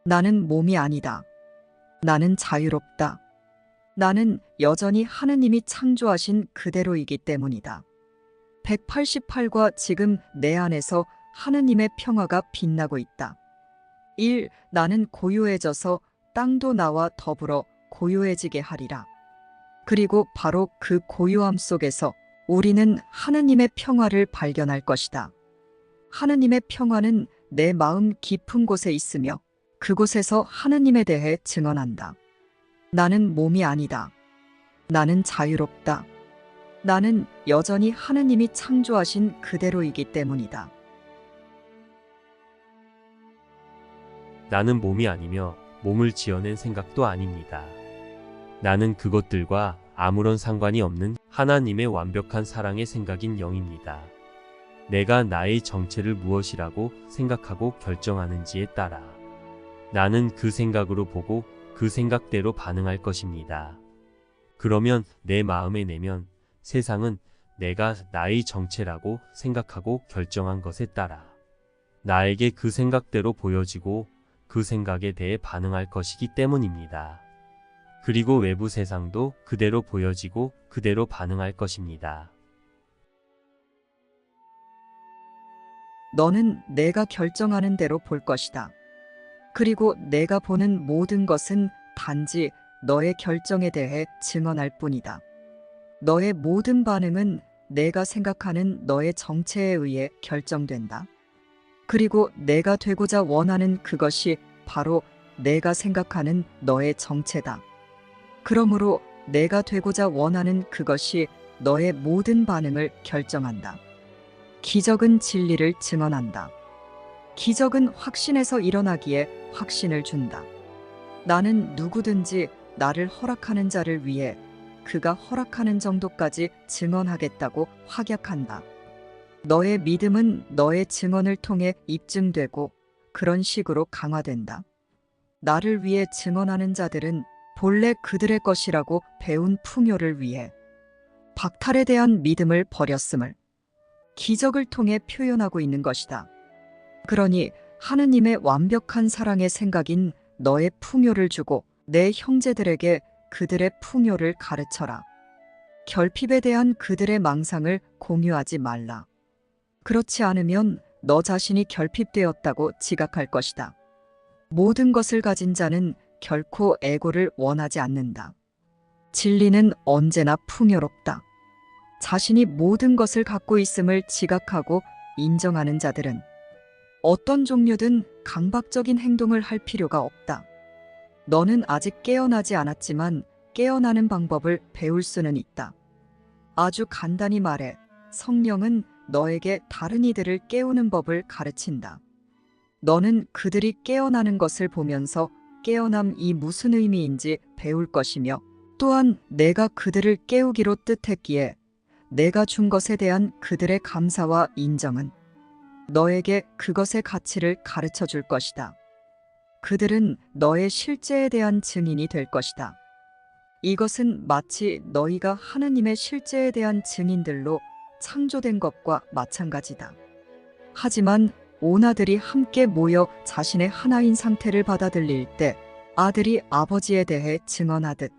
나는 몸이 아니다. 나는 자유롭다. 나는 여전히 하느님이 창조하신 그대로이기 때문이다. 188과 지금 내 안에서 하느님의 평화가 빛나고 있다. 1. 나는 고요해져서 땅도 나와 더불어 고요해지게 하리라. 그리고 바로 그 고요함 속에서 우리는 하느님의 평화를 발견할 것이다. 하느님의 평화는 내 마음 깊은 곳에 있으며 그곳에서 하느님에 대해 증언한다. 나는 몸이 아니다. 나는 자유롭다. 나는 여전히 하느님이 창조하신 그대로이기 때문이다. 나는 몸이 아니며 몸을 지어낸 생각도 아닙니다. 나는 그것들과 아무런 상관이 없는 하나님의 완벽한 사랑의 생각인 영입니다. 내가 나의 정체를 무엇이라고 생각하고 결정하는지에 따라 나는 그 생각으로 보고 그 생각대로 반응할 것입니다. 그러면 내 마음의 내면, 세상은 내가 나의 정체라고 생각하고 결정한 것에 따라 나에게 그 생각대로 보여지고 그 생각에 대해 반응할 것이기 때문입니다. 그리고 외부 세상도 그대로 보여지고 그대로 반응할 것입니다. 너는 내가 결정하는 대로 볼 것이다. 그리고 내가 보는 모든 것은 단지 너의 결정에 대해 증언할 뿐이다. 너의 모든 반응은 내가 생각하는 너의 정체에 의해 결정된다. 그리고 내가 되고자 원하는 그것이 바로 내가 생각하는 너의 정체다. 그러므로 내가 되고자 원하는 그것이 너의 모든 반응을 결정한다. 기적은 진리를 증언한다. 기적은 확신에서 일어나기에 확신을 준다. 나는 누구든지 나를 허락하는 자를 위해 그가 허락하는 정도까지 증언하겠다고 확약한다. 너의 믿음은 너의 증언을 통해 입증되고 그런 식으로 강화된다. 나를 위해 증언하는 자들은 본래 그들의 것이라고 배운 풍요를 위해 박탈에 대한 믿음을 버렸음을 기적을 통해 표현하고 있는 것이다. 그러니 하느님의 완벽한 사랑의 생각인 너의 풍요를 주고 내 형제들에게 그들의 풍요를 가르쳐라. 결핍에 대한 그들의 망상을 공유하지 말라. 그렇지 않으면 너 자신이 결핍되었다고 지각할 것이다. 모든 것을 가진 자는 결코 애고를 원하지 않는다. 진리는 언제나 풍요롭다. 자신이 모든 것을 갖고 있음을 지각하고 인정하는 자들은 어떤 종류든 강박적인 행동을 할 필요가 없다. 너는 아직 깨어나지 않았지만 깨어나는 방법을 배울 수는 있다. 아주 간단히 말해 성령은 너에게 다른 이들을 깨우는 법을 가르친다. 너는 그들이 깨어나는 것을 보면서 깨어남이 무슨 의미인지 배울 것이며 또한 내가 그들을 깨우기로 뜻했기에 내가 준 것에 대한 그들의 감사와 인정은 너에게 그것의 가치를 가르쳐 줄 것이다. 그들은 너의 실제에 대한 증인이 될 것이다. 이것은 마치 너희가 하느님의 실제에 대한 증인들로 창조된 것과 마찬가지다. 하지만 온 아들이 함께 모여 자신의 하나인 상태를 받아들일 때 아들이 아버지에 대해 증언하듯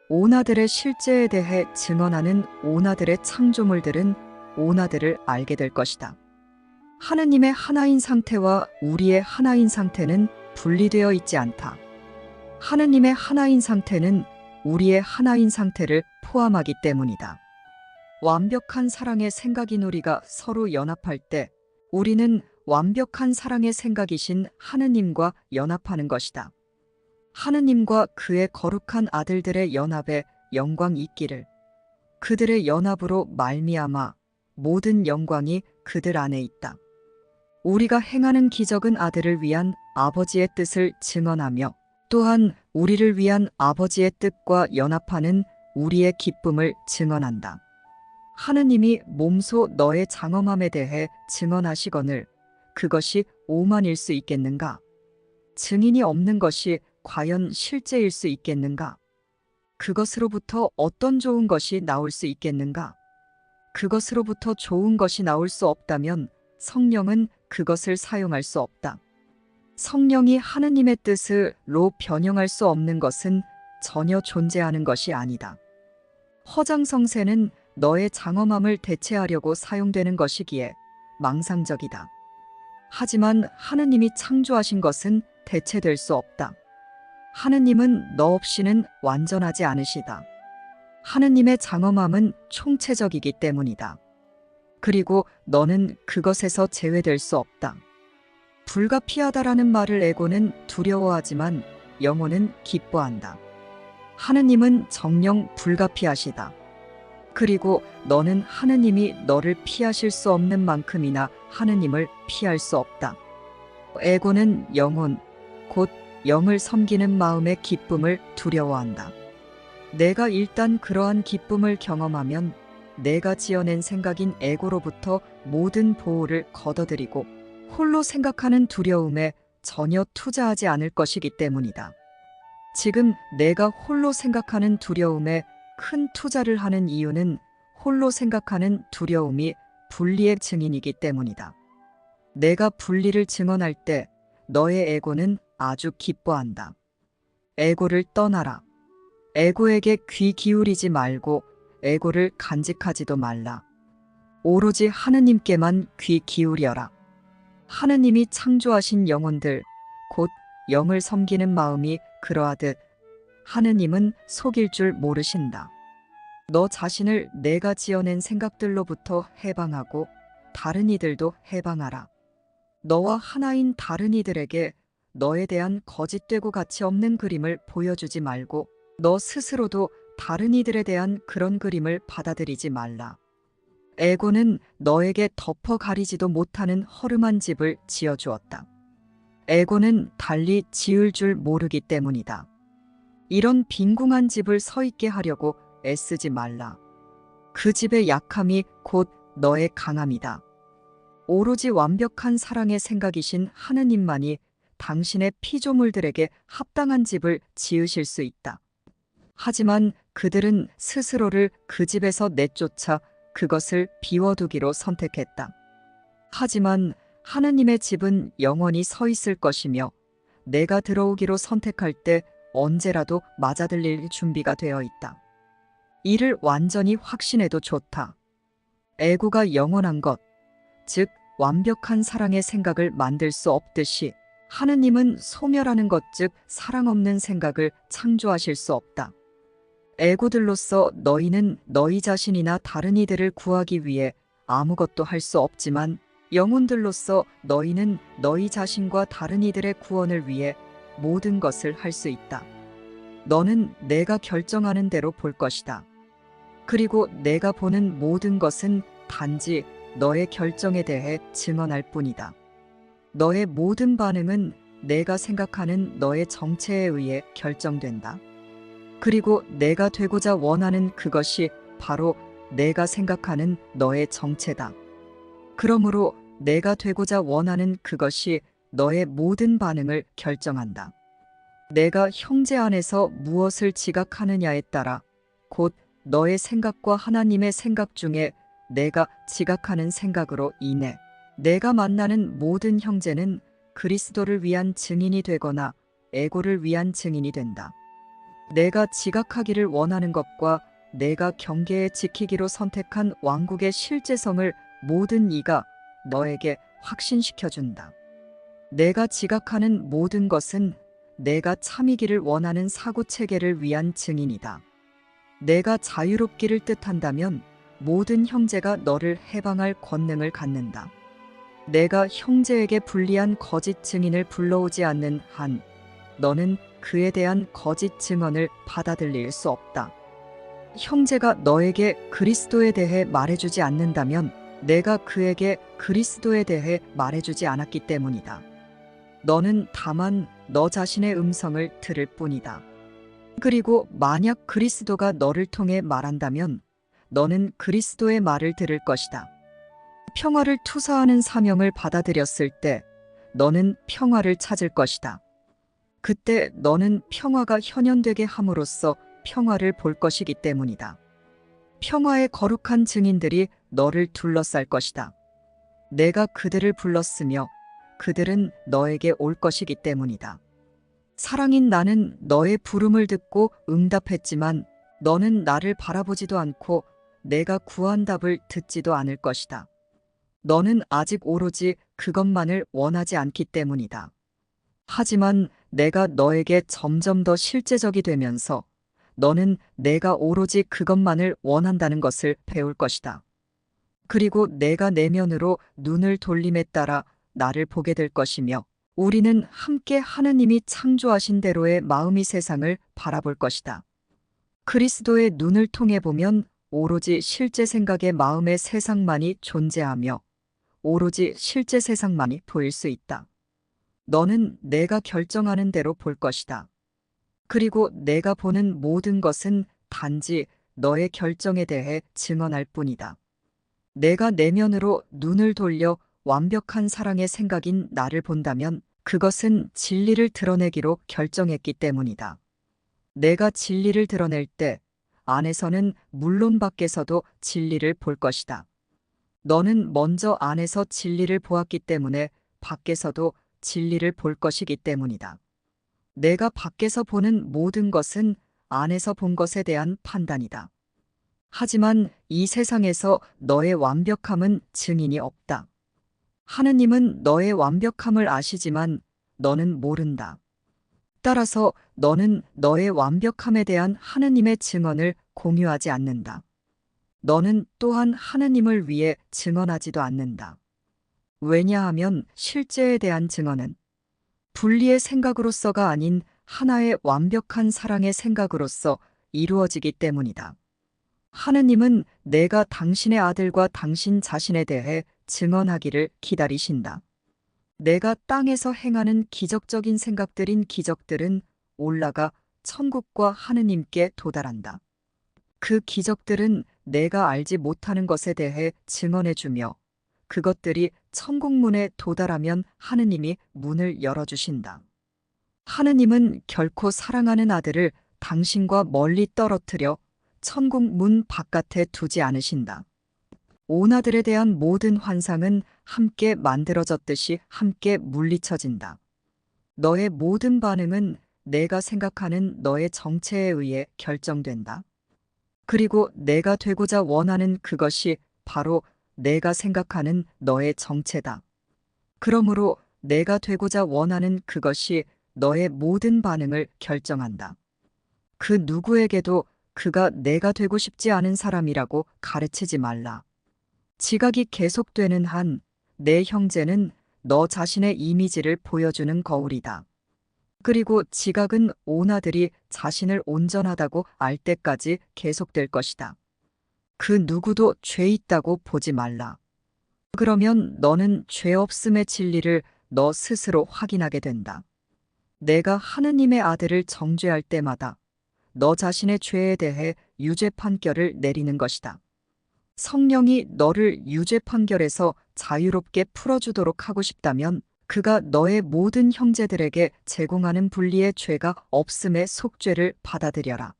온 아들의 실제에 대해 증언하는 온 아들의 창조물들은 온 아들을 알게 될 것이다. 하느님의 하나인 상태와 우리의 하나인 상태는 분리되어 있지 않다. 하느님의 하나인 상태는 우리의 하나인 상태를 포함하기 때문이다. 완벽한 사랑의 생각인 우리가 서로 연합할 때 우리는 완벽한 사랑의 생각이신 하느님과 연합하는 것이다. 하느님과 그의 거룩한 아들들의 연합에 영광 있기를. 그들의 연합으로 말미암아 모든 영광이 그들 안에 있다. 우리가 행하는 기적은 아들을 위한 아버지의 뜻을 증언하며 또한 우리를 위한 아버지의 뜻과 연합하는 우리의 기쁨을 증언한다. 하느님이 몸소 너의 장엄함에 대해 증언하시거늘 그것이 오만일 수 있겠는가? 증인이 없는 것이 과연 실제일 수 있겠는가? 그것으로부터 어떤 좋은 것이 나올 수 있겠는가? 그것으로부터 좋은 것이 나올 수 없다면 성령은 그것을 사용할 수 없다. 성령이 하느님의 뜻으로 변형할 수 없는 것은 전혀 존재하는 것이 아니다. 허장성세는 너의 장엄함을 대체하려고 사용되는 것이기에 망상적이다. 하지만 하느님이 창조하신 것은 대체될 수 없다. 하느님은 너 없이는 완전하지 않으시다. 하느님의 장엄함은 총체적이기 때문이다. 그리고 너는 그것에서 제외될 수 없다. 불가피하다라는 말을 에고는 두려워하지만 영혼은 기뻐한다. 하느님은 정녕 불가피하시다. 그리고 너는 하느님이 너를 피하실 수 없는 만큼이나 하느님을 피할 수 없다. 에고는 영혼, 곧 영을 섬기는 마음의 기쁨을 두려워한다. 내가 일단 그러한 기쁨을 경험하면 내가 지어낸 생각인 에고로부터 모든 보호를 걷어들이고 홀로 생각하는 두려움에 전혀 투자하지 않을 것이기 때문이다. 지금 내가 홀로 생각하는 두려움에 큰 투자를 하는 이유는 홀로 생각하는 두려움이 분리의 증인이기 때문이다. 내가 분리를 증언할 때 너의 에고는 아주 기뻐한다. 에고를 떠나라. 에고에게 귀 기울이지 말고 에고를 간직하지도 말라. 오로지 하느님께만 귀 기울여라. 하느님이 창조하신 영혼들, 곧 영을 섬기는 마음이 그러하듯 하느님은 속일 줄 모르신다. 너 자신을 내가 지어낸 생각들로부터 해방하고 다른 이들도 해방하라. 너와 하나인 다른 이들에게 너에 대한 거짓되고 가치 없는 그림을 보여주지 말고 너 스스로도 다른 이들에 대한 그런 그림을 받아들이지 말라. 에고는 너에게 덮어 가리지도 못하는 허름한 집을 지어주었다. 에고는 달리 지을 줄 모르기 때문이다. 이런 빈궁한 집을 서 있게 하려고 애쓰지 말라. 그 집의 약함이 곧 너의 강함이다. 오로지 완벽한 사랑의 생각이신 하느님만이 당신의 피조물들에게 합당한 집을 지으실 수 있다. 하지만 그들은 스스로를 그 집에서 내쫓아 그것을 비워두기로 선택했다. 하지만 하느님의 집은 영원히 서 있을 것이며 내가 들어오기로 선택할 때 언제라도 맞아들릴 준비가 되어 있다. 이를 완전히 확신해도 좋다. 에고가 영원한 것, 즉 완벽한 사랑의 생각을 만들 수 없듯이 하느님은 소멸하는 것, 즉 사랑 없는 생각을 창조하실 수 없다. 에고들로서 너희는 너희 자신이나 다른 이들을 구하기 위해 아무것도 할 수 없지만 영혼들로서 너희는 너희 자신과 다른 이들의 구원을 위해 모든 것을 할 수 있다. 너는 내가 결정하는 대로 볼 것이다. 그리고 내가 보는 모든 것은 단지 너의 결정에 대해 증언할 뿐이다. 너의 모든 반응은 내가 생각하는 너의 정체에 의해 결정된다. 그리고 내가 되고자 원하는 그것이 바로 내가 생각하는 너의 정체다. 그러므로 내가 되고자 원하는 그것이 너의 모든 반응을 결정한다. 내가 형제 안에서 무엇을 지각하느냐에 따라 곧 너의 생각과 하나님의 생각 중에 내가 지각하는 생각으로 인해 내가 만나는 모든 형제는 그리스도를 위한 증인이 되거나 에고를 위한 증인이 된다. 내가 지각하기를 원하는 것과 내가 경계에 지키기로 선택한 왕국의 실제성을 모든 이가 너에게 확신시켜준다. 내가 지각하는 모든 것은 내가 참이기를 원하는 사고체계를 위한 증인이다. 내가 자유롭기를 뜻한다면 모든 형제가 너를 해방할 권능을 갖는다. 내가 형제에게 불리한 거짓 증인을 불러오지 않는 한 너는 그에 대한 거짓 증언을 받아들일 수 없다. 형제가 너에게 그리스도에 대해 말해주지 않는다면 내가 그에게 그리스도에 대해 말해주지 않았기 때문이다. 너는 다만 너 자신의 음성을 들을 뿐이다. 그리고 만약 그리스도가 너를 통해 말한다면 너는 그리스도의 말을 들을 것이다. 평화를 투사하는 사명을 받아들였을 때 너는 평화를 찾을 것이다. 그때 너는 평화가 현현되게 함으로써 평화를 볼 것이기 때문이다. 평화의 거룩한 증인들이 너를 둘러쌀 것이다. 내가 그들을 불렀으며 그들은 너에게 올 것이기 때문이다. 사랑인 나는 너의 부름을 듣고 응답했지만 너는 나를 바라보지도 않고 내가 구한 답을 듣지도 않을 것이다. 너는 아직 오로지 그것만을 원하지 않기 때문이다. 하지만 내가 너에게 점점 더 실제적이 되면서 너는 내가 오로지 그것만을 원한다는 것을 배울 것이다. 그리고 내가 내면으로 눈을 돌림에 따라 나를 보게 될 것이며 우리는 함께 하느님이 창조하신 대로의 마음이 세상을 바라볼 것이다. 그리스도의 눈을 통해 보면 오로지 실제 생각의 마음의 세상만이 존재하며 오로지 실제 세상만이 보일 수 있다. 너는 내가 결정하는 대로 볼 것이다. 그리고 내가 보는 모든 것은 단지 너의 결정에 대해 증언할 뿐이다. 내가 내면으로 눈을 돌려 완벽한 사랑의 생각인 나를 본다면 그것은 진리를 드러내기로 결정했기 때문이다. 내가 진리를 드러낼 때 안에서는 물론 밖에서도 진리를 볼 것이다. 너는 먼저 안에서 진리를 보았기 때문에 밖에서도 진리를 볼 것이기 때문이다. 내가 밖에서 보는 모든 것은 안에서 본 것에 대한 판단이다. 하지만 이 세상에서 너의 완벽함은 증인이 없다. 하느님은 너의 완벽함을 아시지만 너는 모른다. 따라서 너는 너의 완벽함에 대한 하느님의 증언을 공유하지 않는다. 너는 또한 하느님을 위해 증언하지도 않는다. 왜냐하면 실제에 대한 증언은 분리의 생각으로서가 아닌 하나의 완벽한 사랑의 생각으로서 이루어지기 때문이다. 하느님은 내가 당신의 아들과 당신 자신에 대해 증언하기를 기다리신다. 내가 땅에서 행하는 기적적인 생각들인 기적들은 올라가 천국과 하느님께 도달한다. 그 기적들은 내가 알지 못하는 것에 대해 증언해주며 그것들이 천국문에 도달하면 하느님이 문을 열어주신다. 하느님은 결코 사랑하는 아들을 당신과 멀리 떨어뜨려 천국 문 바깥에 두지 않으신다. 오나들에 대한 모든 환상은 함께 만들어졌듯이 함께 물리쳐진다. 너의 모든 반응은 내가 생각하는 너의 정체에 의해 결정된다. 그리고 내가 되고자 원하는 그것이 바로 내가 생각하는 너의 정체다. 그러므로 내가 되고자 원하는 그것이 너의 모든 반응을 결정한다. 그 누구에게도 그가 내가 되고 싶지 않은 사람이라고 가르치지 말라. 지각이 계속되는 한 내 형제는 너 자신의 이미지를 보여주는 거울이다. 그리고 지각은 오나들이 자신을 온전하다고 알 때까지 계속될 것이다. 그 누구도 죄 있다고 보지 말라. 그러면 너는 죄 없음의 진리를 너 스스로 확인하게 된다. 내가 하느님의 아들을 정죄할 때마다 너 자신의 죄에 대해 유죄 판결을 내리는 것이다. 성령이 너를 유죄 판결에서 자유롭게 풀어주도록 하고 싶다면 그가 너의 모든 형제들에게 제공하는 분리의 죄가 없음의 속죄를 받아들여라.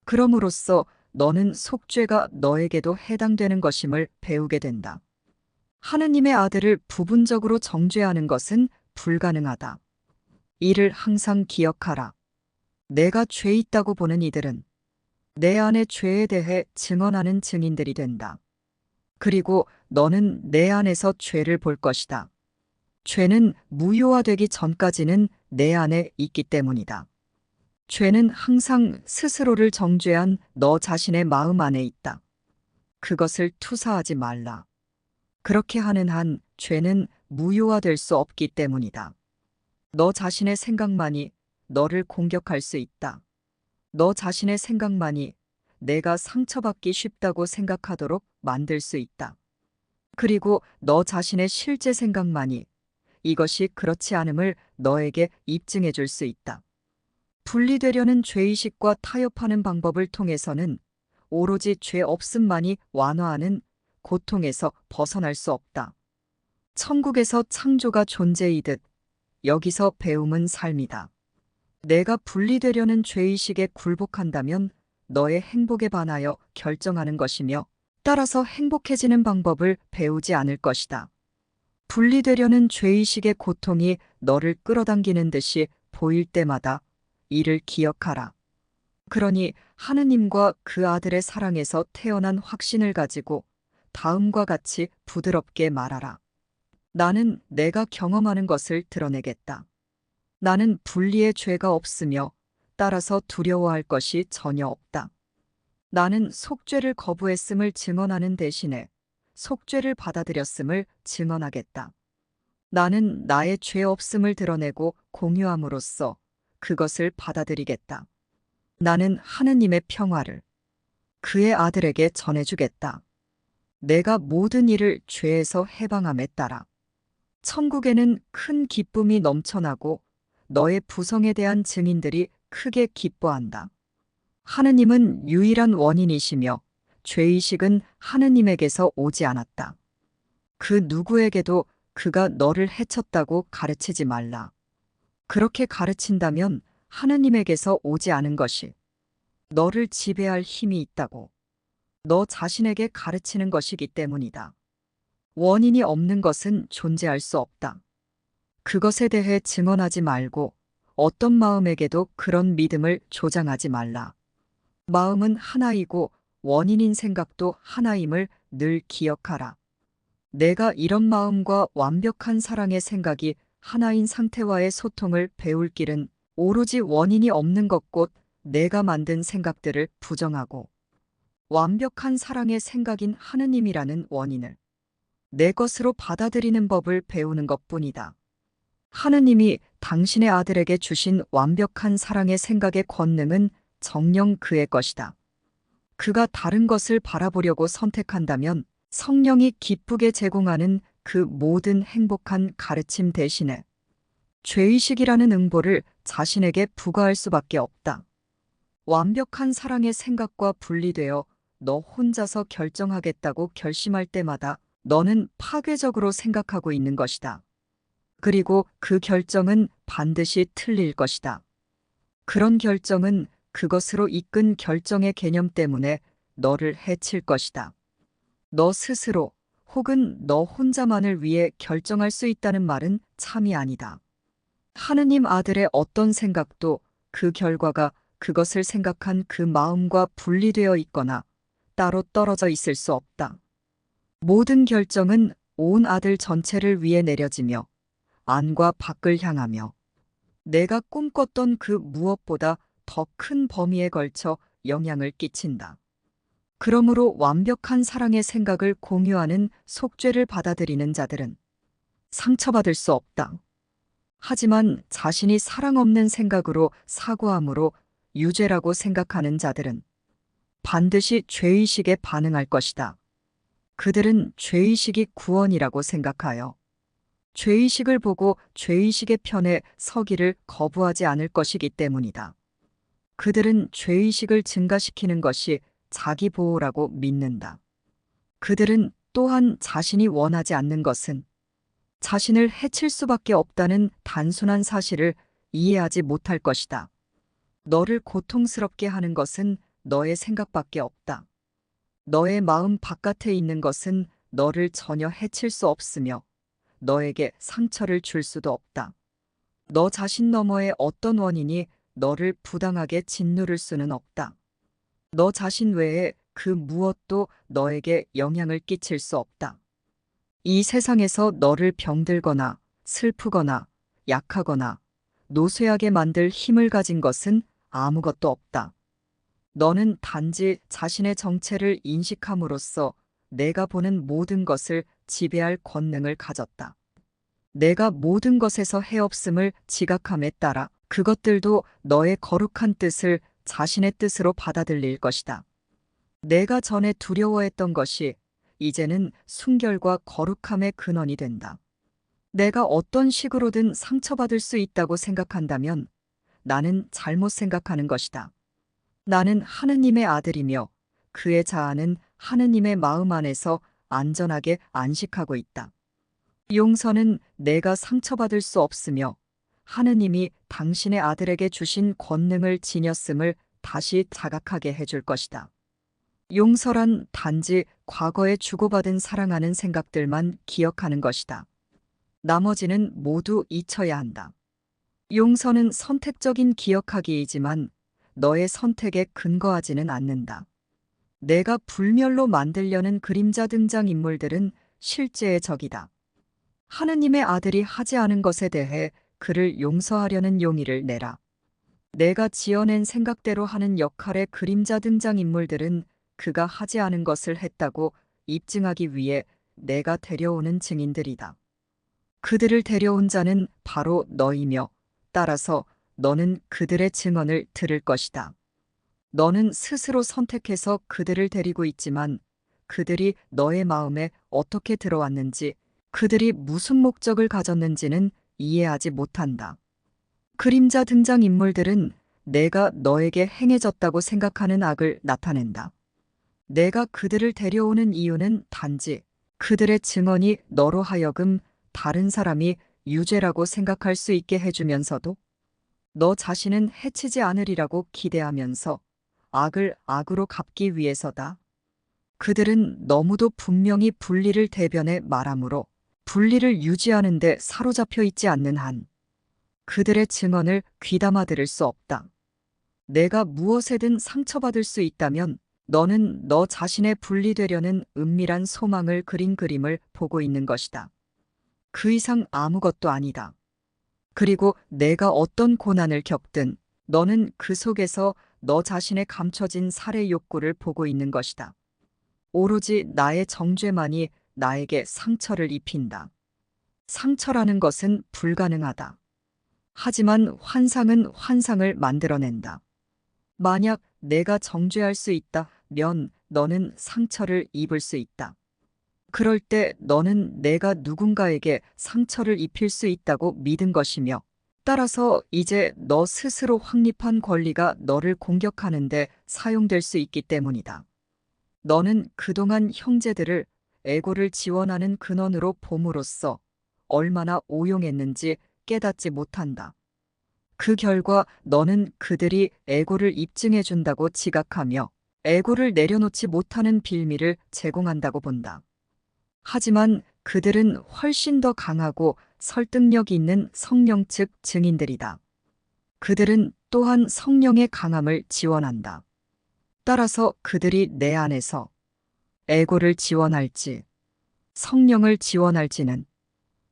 그럼으로써 너는 속죄가 너에게도 해당되는 것임을 배우게 된다. 하느님의 아들을 부분적으로 정죄하는 것은 불가능하다. 이를 항상 기억하라. 내가 죄 있다고 보는 이들은 내 안의 죄에 대해 증언하는 증인들이 된다. 그리고 너는 내 안에서 죄를 볼 것이다. 죄는 무효화되기 전까지는 내 안에 있기 때문이다. 죄는 항상 스스로를 정죄한 너 자신의 마음 안에 있다. 그것을 투사하지 말라. 그렇게 하는 한 죄는 무효화될 수 없기 때문이다. 너 자신의 생각만이 너를 공격할 수 있다. 너 자신의 생각만이 내가 상처받기 쉽다고 생각하도록 만들 수 있다. 그리고 너 자신의 실제 생각만이 이것이 그렇지 않음을 너에게 입증해 줄 수 있다. 분리되려는 죄의식과 타협하는 방법을 통해서는 오로지 죄 없음만이 완화하는 고통에서 벗어날 수 없다. 천국에서 창조가 존재이듯 여기서 배움은 삶이다. 내가 분리되려는 죄의식에 굴복한다면 너의 행복에 반하여 결정하는 것이며 따라서 행복해지는 방법을 배우지 않을 것이다. 분리되려는 죄의식의 고통이 너를 끌어당기는 듯이 보일 때마다 이를 기억하라. 그러니 하느님과 그 아들의 사랑에서 태어난 확신을 가지고 다음과 같이 부드럽게 말하라. 나는 내가 경험하는 것을 드러내겠다. 나는 분리의 죄가 없으며 따라서 두려워할 것이 전혀 없다. 나는 속죄를 거부했음을 증언하는 대신에 속죄를 받아들였음을 증언하겠다. 나는 나의 죄 없음을 드러내고 공유함으로써 그것을 받아들이겠다. 나는 하느님의 평화를 그의 아들에게 전해주겠다. 내가 모든 일을 죄에서 해방함에 따라 천국에는 큰 기쁨이 넘쳐나고 너의 부성에 대한 증인들이 크게 기뻐한다. 하느님은 유일한 원인이시며 죄의식은 하느님에게서 오지 않았다. 그 누구에게도 그가 너를 해쳤다고 가르치지 말라. 그렇게 가르친다면 하느님에게서 오지 않은 것이 너를 지배할 힘이 있다고 너 자신에게 가르치는 것이기 때문이다. 원인이 없는 것은 존재할 수 없다. 그것에 대해 증언하지 말고 어떤 마음에게도 그런 믿음을 조장하지 말라. 마음은 하나이고 원인인 생각도 하나임을 늘 기억하라. 내가 이런 마음과 완벽한 사랑의 생각이 하나인 상태와의 소통을 배울 길은 오로지 원인이 없는 것 곧 내가 만든 생각들을 부정하고 완벽한 사랑의 생각인 하느님이라는 원인을 내 것으로 받아들이는 법을 배우는 것뿐이다. 하느님이 당신의 아들에게 주신 완벽한 사랑의 생각의 권능은 정녕 그의 것이다. 그가 다른 것을 바라보려고 선택한다면 성령이 기쁘게 제공하는 그 모든 행복한 가르침 대신에 죄의식이라는 응보를 자신에게 부과할 수밖에 없다. 완벽한 사랑의 생각과 분리되어 너 혼자서 결정하겠다고 결심할 때마다 너는 파괴적으로 생각하고 있는 것이다. 그리고 그 결정은 반드시 틀릴 것이다. 그런 결정은 그것으로 이끈 결정의 개념 때문에 너를 해칠 것이다. 너 스스로 혹은 너 혼자만을 위해 결정할 수 있다는 말은 참이 아니다. 하느님 아들의 어떤 생각도 그 결과가 그것을 생각한 그 마음과 분리되어 있거나 따로 떨어져 있을 수 없다. 모든 결정은 온 아들 전체를 위해 내려지며 안과 밖을 향하며 내가 꿈꿨던 그 무엇보다 더 큰 범위에 걸쳐 영향을 끼친다. 그러므로 완벽한 사랑의 생각을 공유하는 속죄를 받아들이는 자들은 상처받을 수 없다. 하지만 자신이 사랑 없는 생각으로 사고함으로 유죄라고 생각하는 자들은 반드시 죄의식에 반응할 것이다. 그들은 죄의식이 구원이라고 생각하여 죄의식을 보고 죄의식의 편에 서기를 거부하지 않을 것이기 때문이다. 그들은 죄의식을 증가시키는 것이 자기 보호라고 믿는다. 그들은 또한 자신이 원하지 않는 것은 자신을 해칠 수밖에 없다는 단순한 사실을 이해하지 못할 것이다. 너를 고통스럽게 하는 것은 너의 생각밖에 없다. 너의 마음 바깥에 있는 것은 너를 전혀 해칠 수 없으며 너에게 상처를 줄 수도 없다. 너 자신 너머의 어떤 원인이 너를 부당하게 짓누를 수는 없다. 너 자신 외에 그 무엇도 너에게 영향을 끼칠 수 없다. 이 세상에서 너를 병들거나 슬프거나 약하거나 노쇠하게 만들 힘을 가진 것은 아무것도 없다. 너는 단지 자신의 정체를 인식함으로써 내가 보는 모든 것을 지배할 권능을 가졌다. 내가 모든 것에서 해없음을 지각함에 따라 그것들도 너의 거룩한 뜻을 자신의 뜻으로 받아들일 것이다. 내가 전에 두려워했던 것이 이제는 순결과 거룩함의 근원이 된다. 내가 어떤 식으로든 상처받을 수 있다고 생각한다면 나는 잘못 생각하는 것이다. 나는 하느님의 아들이며 그의 자아는 하느님의 마음 안에서 안전하게 안식하고 있다. 용서는 내가 상처받을 수 없으며 하느님이 당신의 아들에게 주신 권능을 지녔음을 다시 자각하게 해줄 것이다. 용서란 단지 과거에 주고받은 사랑하는 생각들만 기억하는 것이다. 나머지는 모두 잊혀야 한다. 용서는 선택적인 기억하기이지만 너의 선택에 근거하지는 않는다. 내가 불멸로 만들려는 그림자 등장 인물들은 실제의 적이다. 하느님의 아들이 하지 않은 것에 대해 그를 용서하려는 용의를 내라. 내가 지어낸 생각대로 하는 역할의 그림자 등장 인물들은 그가 하지 않은 것을 했다고 입증하기 위해 내가 데려오는 증인들이다. 그들을 데려온 자는 바로 너이며 따라서 너는 그들의 증언을 들을 것이다. 너는 스스로 선택해서 그들을 데리고 있지만 그들이 너의 마음에 어떻게 들어왔는지, 그들이 무슨 목적을 가졌는지는 이해하지 못한다. 그림자 등장 인물들은 내가 너에게 행해졌다고 생각하는 악을 나타낸다. 내가 그들을 데려오는 이유는 단지 그들의 증언이 너로 하여금 다른 사람이 유죄라고 생각할 수 있게 해주면서도 너 자신은 해치지 않으리라고 기대하면서 악을 악으로 갚기 위해서다. 그들은 너무도 분명히 분리를 대변해 말하므로 분리를 유지하는 데 사로잡혀 있지 않는 한 그들의 증언을 귀담아 들을 수 없다. 내가 무엇에든 상처받을 수 있다면 너는 너 자신의 분리되려는 은밀한 소망을 그린 그림을 보고 있는 것이다. 그 이상 아무것도 아니다. 그리고 내가 어떤 고난을 겪든 너는 그 속에서 너 자신의 감춰진 살해 욕구를 보고 있는 것이다. 오로지 나의 정죄만이 나에게 상처를 입힌다. 상처라는 것은 불가능하다. 하지만 환상은 환상을 만들어낸다. 만약 내가 정죄할 수 있다면 너는 상처를 입을 수 있다. 그럴 때 너는 내가 누군가에게 상처를 입힐 수 있다고 믿은 것이며 따라서 이제 너 스스로 확립한 권리가 너를 공격하는데 사용될 수 있기 때문이다. 너는 그동안 형제들을 에고를 지원하는 근원으로 봄으로써 얼마나 오용했는지 깨닫지 못한다. 그 결과 너는 그들이 에고를 입증해준다고 지각하며 에고를 내려놓지 못하는 빌미를 제공한다고 본다. 하지만 그들은 훨씬 더 강하고 설득력 있는 성령 측 증인들이다. 그들은 또한 성령의 강함을 지원한다. 따라서 그들이 내 안에서 에고를 지원할지 성령을 지원할지는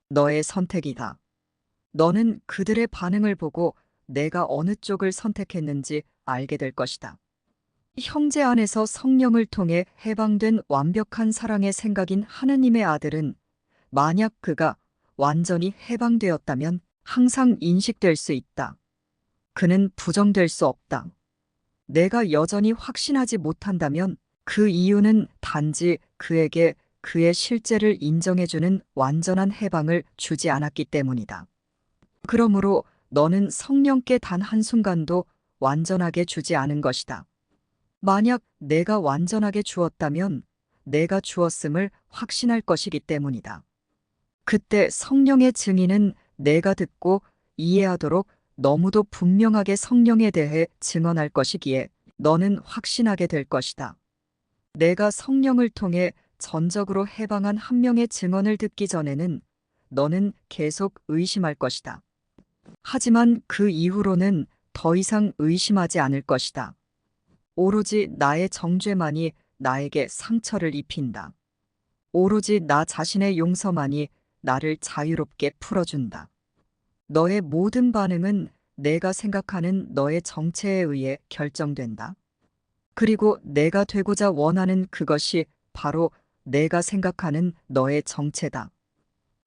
너의 선택이다. 너는 그들의 반응을 보고 내가 어느 쪽을 선택했는지 알게 될 것이다. 형제 안에서 성령을 통해 해방된 완벽한 사랑의 생각인 하느님의 아들은 만약 그가 완전히 해방되었다면 항상 인식될 수 있다. 그는 부정될 수 없다. 내가 여전히 확신하지 못한다면 그 이유는 단지 그에게 그의 실제를 인정해주는 완전한 해방을 주지 않았기 때문이다. 그러므로 너는 성령께 단 한순간도 완전하게 주지 않은 것이다. 만약 내가 완전하게 주었다면 내가 주었음을 확신할 것이기 때문이다. 그때 성령의 증인은 내가 듣고 이해하도록 너무도 분명하게 성령에 대해 증언할 것이기에 너는 확신하게 될 것이다. 내가 성령을 통해 전적으로 해방한 한 명의 증언을 듣기 전에는 너는 계속 의심할 것이다. 하지만 그 이후로는 더 이상 의심하지 않을 것이다. 오로지 나의 정죄만이 나에게 상처를 입힌다. 오로지 나 자신의 용서만이 나를 자유롭게 풀어준다. 너의 모든 반응은 내가 생각하는 너의 정체에 의해 결정된다. 그리고 내가 되고자 원하는 그것이 바로 내가 생각하는 너의 정체다.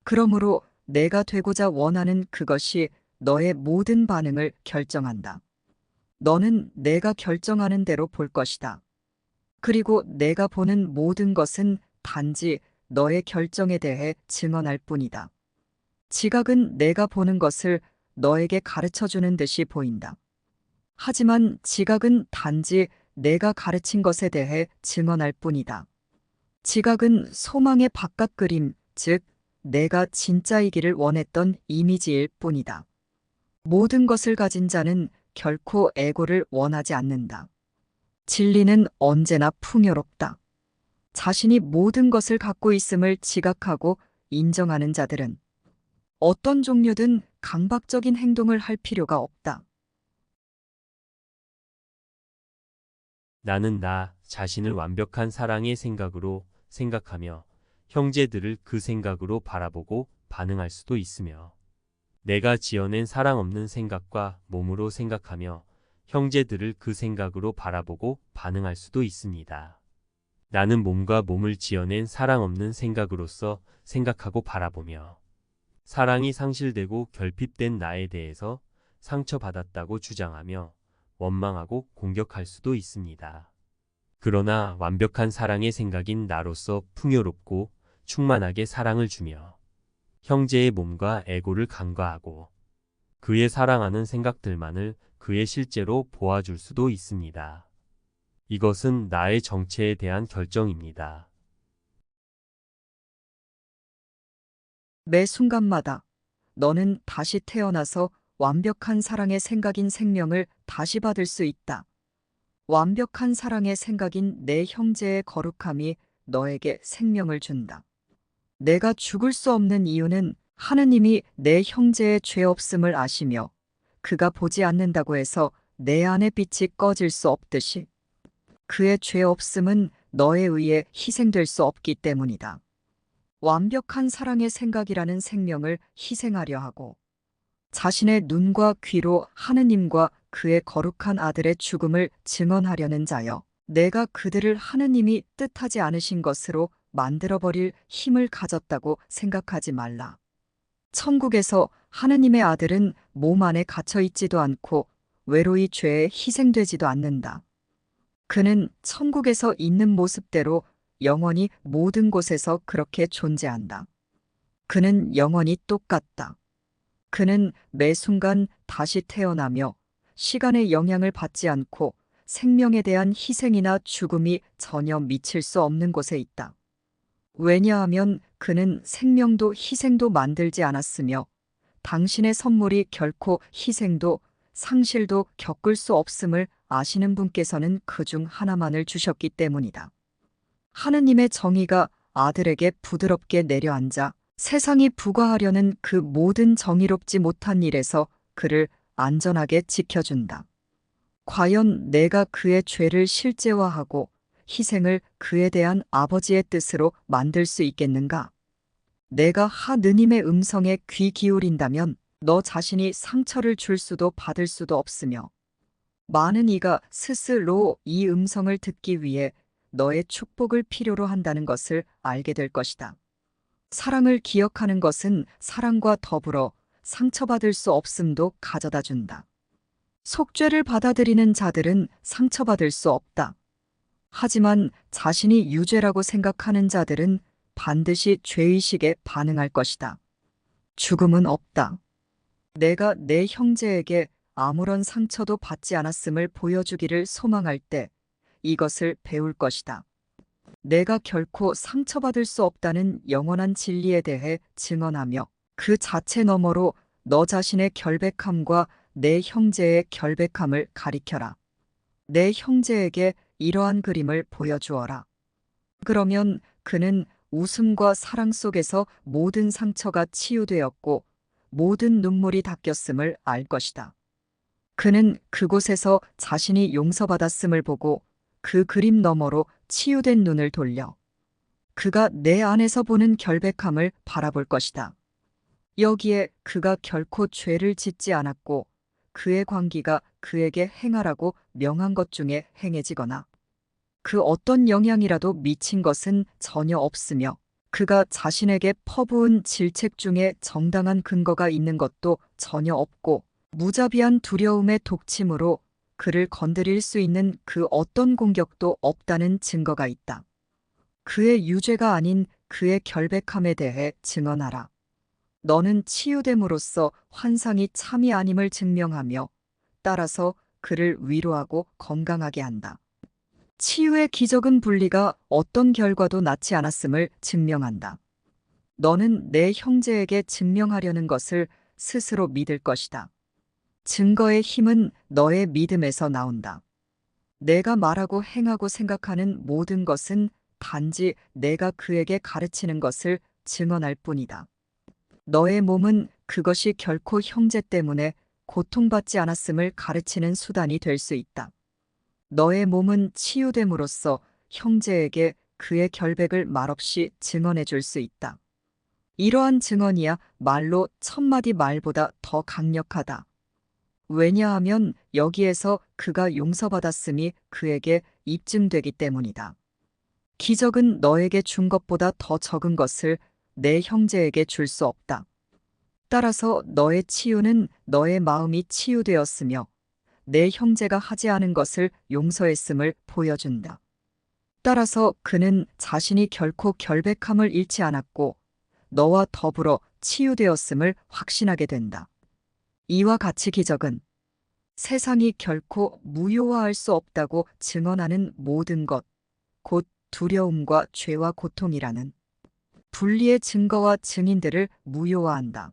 그러므로 내가 되고자 원하는 그것이 너의 모든 반응을 결정한다. 너는 내가 결정하는 대로 볼 것이다. 그리고 내가 보는 모든 것은 단지 너의 결정에 대해 증언할 뿐이다. 지각은 내가 보는 것을 너에게 가르쳐주는 듯이 보인다. 하지만 지각은 단지 내가 가르친 것에 대해 증언할 뿐이다. 지각은 소망의 바깥 그림, 즉 내가 진짜이기를 원했던 이미지일 뿐이다. 모든 것을 가진 자는 결코 에고를 원하지 않는다. 진리는 언제나 풍요롭다. 자신이 모든 것을 갖고 있음을 지각하고 인정하는 자들은 어떤 종류든 강박적인 행동을 할 필요가 없다. 나는 나 자신을 완벽한 사랑의 생각으로 생각하며 형제들을 그 생각으로 바라보고 반응할 수도 있으며 내가 지어낸 사랑 없는 생각과 몸으로 생각하며 형제들을 그 생각으로 바라보고 반응할 수도 있습니다. 나는 몸과 몸을 지어낸 사랑 없는 생각으로서 생각하고 바라보며 사랑이 상실되고 결핍된 나에 대해서 상처받았다고 주장하며 원망하고 공격할 수도 있습니다. 그러나 완벽한 사랑의 생각인 나로서 풍요롭고 충만하게 사랑을 주며 형제의 몸과 에고를 간과하고 그의 사랑하는 생각들만을 그의 실제로 보아줄 수도 있습니다. 이것은 나의 정체에 대한 결정입니다. 매 순간마다 너는 다시 태어나서 완벽한 사랑의 생각인 생명을 다시 받을 수 있다. 완벽한 사랑의 생각인 내 형제의 거룩함이 너에게 생명을 준다. 내가 죽을 수 없는 이유는 하느님이 내 형제의 죄 없음을 아시며 그가 보지 않는다고 해서 내 안의 빛이 꺼질 수 없듯이 그의 죄 없음은 너에 의해 희생될 수 없기 때문이다. 완벽한 사랑의 생각이라는 생명을 희생하려 하고 자신의 눈과 귀로 하느님과 그의 거룩한 아들의 죽음을 증언하려는 자여, 내가 그들을 하느님이 뜻하지 않으신 것으로 만들어버릴 힘을 가졌다고 생각하지 말라. 천국에서 하느님의 아들은 몸 안에 갇혀 있지도 않고 외로이 죄에 희생되지도 않는다. 그는 천국에서 있는 모습대로 영원히 모든 곳에서 그렇게 존재한다. 그는 영원히 똑같다. 그는 매 순간 다시 태어나며 시간의 영향을 받지 않고 생명에 대한 희생이나 죽음이 전혀 미칠 수 없는 곳에 있다. 왜냐하면 그는 생명도 희생도 만들지 않았으며 당신의 선물이 결코 희생도 상실도 겪을 수 없음을 아시는 분께서는 그중 하나만을 주셨기 때문이다. 하느님의 정의가 아들에게 부드럽게 내려앉아 세상이 부과하려는 그 모든 정의롭지 못한 일에서 그를 안전하게 지켜준다. 과연 내가 그의 죄를 실제화하고 희생을 그에 대한 아버지의 뜻으로 만들 수 있겠는가? 내가 하느님의 음성에 귀 기울인다면 너 자신이 상처를 줄 수도 받을 수도 없으며 많은 이가 스스로 이 음성을 듣기 위해 너의 축복을 필요로 한다는 것을 알게 될 것이다. 사랑을 기억하는 것은 사랑과 더불어 상처받을 수 없음도 가져다 준다. 속죄를 받아들이는 자들은 상처받을 수 없다. 하지만 자신이 유죄라고 생각하는 자들은 반드시 죄의식에 반응할 것이다. 죽음은 없다. 내가 내 형제에게 아무런 상처도 받지 않았음을 보여주기를 소망할 때 이것을 배울 것이다. 내가 결코 상처받을 수 없다는 영원한 진리에 대해 증언하며 그 자체 너머로 너 자신의 결백함과 내 형제의 결백함을 가리켜라. 내 형제에게 이러한 그림을 보여주어라. 그러면 그는 웃음과 사랑 속에서 모든 상처가 치유되었고 모든 눈물이 닦였음을 알 것이다. 그는 그곳에서 자신이 용서받았음을 보고 그 그림 너머로 치유된 눈을 돌려 그가 내 안에서 보는 결백함을 바라볼 것이다. 여기에 그가 결코 죄를 짓지 않았고 그의 광기가 그에게 행하라고 명한 것 중에 행해지거나 그 어떤 영향이라도 미친 것은 전혀 없으며 그가 자신에게 퍼부은 질책 중에 정당한 근거가 있는 것도 전혀 없고 무자비한 두려움의 독침으로 그를 건드릴 수 있는 그 어떤 공격도 없다는 증거가 있다. 그의 유죄가 아닌 그의 결백함에 대해 증언하라. 너는 치유됨으로써 환상이 참이 아님을 증명하며 따라서 그를 위로하고 건강하게 한다. 치유의 기적은 분리가 어떤 결과도 낳지 않았음을 증명한다. 너는 내 형제에게 증명하려는 것을 스스로 믿을 것이다. 증거의 힘은 너의 믿음에서 나온다. 내가 말하고 행하고 생각하는 모든 것은 단지 내가 그에게 가르치는 것을 증언할 뿐이다. 너의 몸은 그것이 결코 형제 때문에 고통받지 않았음을 가르치는 수단이 될 수 있다. 너의 몸은 치유됨으로써 형제에게 그의 결백을 말없이 증언해 줄 수 있다. 이러한 증언이야 말로 1000마디 말보다 더 강력하다. 왜냐하면 여기에서 그가 용서받았음이 그에게 입증되기 때문이다. 기적은 너에게 준 것보다 더 적은 것을 내 형제에게 줄 수 없다. 따라서 너의 치유는 너의 마음이 치유되었으며 내 형제가 하지 않은 것을 용서했음을 보여준다. 따라서 그는 자신이 결코 결백함을 잃지 않았고 너와 더불어 치유되었음을 확신하게 된다. 이와 같이 기적은 세상이 결코 무효화할 수 없다고 증언하는 모든 것, 곧 두려움과 죄와 고통이라는 분리의 증거와 증인들을 무효화한다.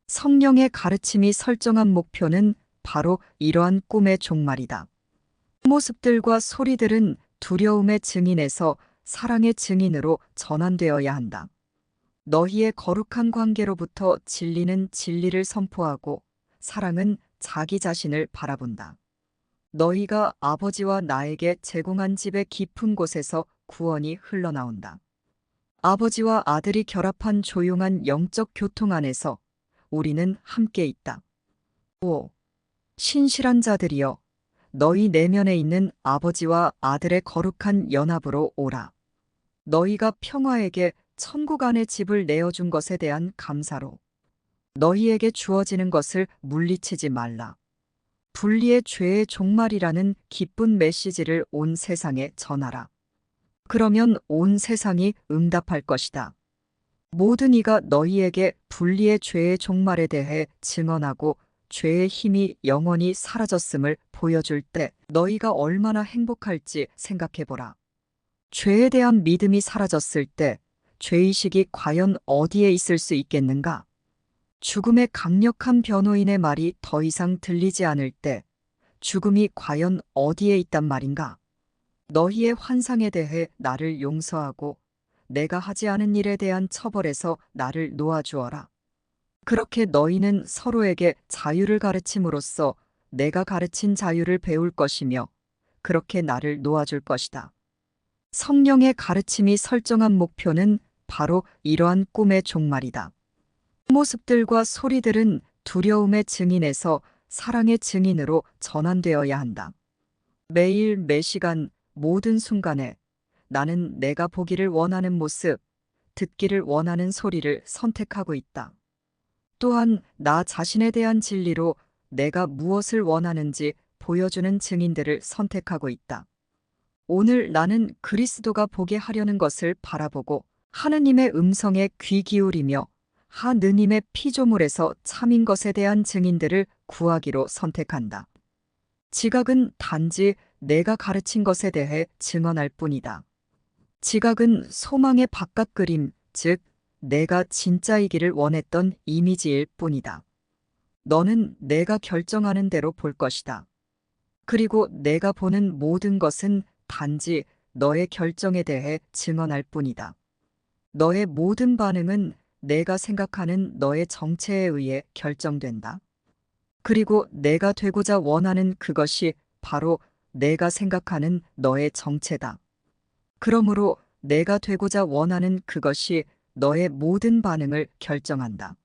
성령의 가르침이 설정한 목표는 바로 이러한 꿈의 종말이다. 모습들과 소리들은 두려움의 증인에서 사랑의 증인으로 전환되어야 한다. 너희의 거룩한 관계로부터 진리는 진리를 선포하고 사랑은 자기 자신을 바라본다. 너희가 아버지와 나에게 제공한 집의 깊은 곳에서 구원이 흘러나온다. 아버지와 아들이 결합한 조용한 영적 교통 안에서 우리는 함께 있다. 5. 신실한 자들이여, 너희 내면에 있는 아버지와 아들의 거룩한 연합으로 오라. 너희가 평화에게 천국 안의 집을 내어준 것에 대한 감사로 너희에게 주어지는 것을 물리치지 말라. 분리의 죄의 종말이라는 기쁜 메시지를 온 세상에 전하라. 그러면 온 세상이 응답할 것이다. 모든 이가 너희에게 분리의 죄의 종말에 대해 증언하고 죄의 힘이 영원히 사라졌음을 보여줄 때 너희가 얼마나 행복할지 생각해보라. 죄에 대한 믿음이 사라졌을 때 죄의식이 과연 어디에 있을 수 있겠는가? 죽음의 강력한 변호인의 말이 더 이상 들리지 않을 때 죽음이 과연 어디에 있단 말인가? 너희의 환상에 대해 나를 용서하고 내가 하지 않은 일에 대한 처벌에서 나를 놓아주어라. 그렇게 너희는 서로에게 자유를 가르침으로써 내가 가르친 자유를 배울 것이며 그렇게 나를 놓아줄 것이다. 성령의 가르침이 설정한 목표는 바로 이러한 꿈의 종말이다. 모습들과 소리들은 두려움의 증인에서 사랑의 증인으로 전환되어야 한다. 매일 매시간 모든 순간에 나는 내가 보기를 원하는 모습, 듣기를 원하는 소리를 선택하고 있다. 또한 나 자신에 대한 진리로 내가 무엇을 원하는지 보여주는 증인들을 선택하고 있다. 오늘 나는 그리스도가 보게 하려는 것을 바라보고 하느님의 음성에 귀 기울이며 하느님의 피조물에서 참인 것에 대한 증인들을 구하기로 선택한다. 지각은 단지 내가 가르친 것에 대해 증언할 뿐이다. 지각은 소망의 바깥 그림, 즉 내가 진짜이기를 원했던 이미지일 뿐이다. 너는 내가 결정하는 대로 볼 것이다. 그리고 내가 보는 모든 것은 단지 너의 결정에 대해 증언할 뿐이다. 너의 모든 반응은 내가 생각하는 너의 정체에 의해 결정된다. 그리고 내가 되고자 원하는 그것이 바로 내가 생각하는 너의 정체다. 그러므로 내가 되고자 원하는 그것이 너의 모든 반응을 결정한다.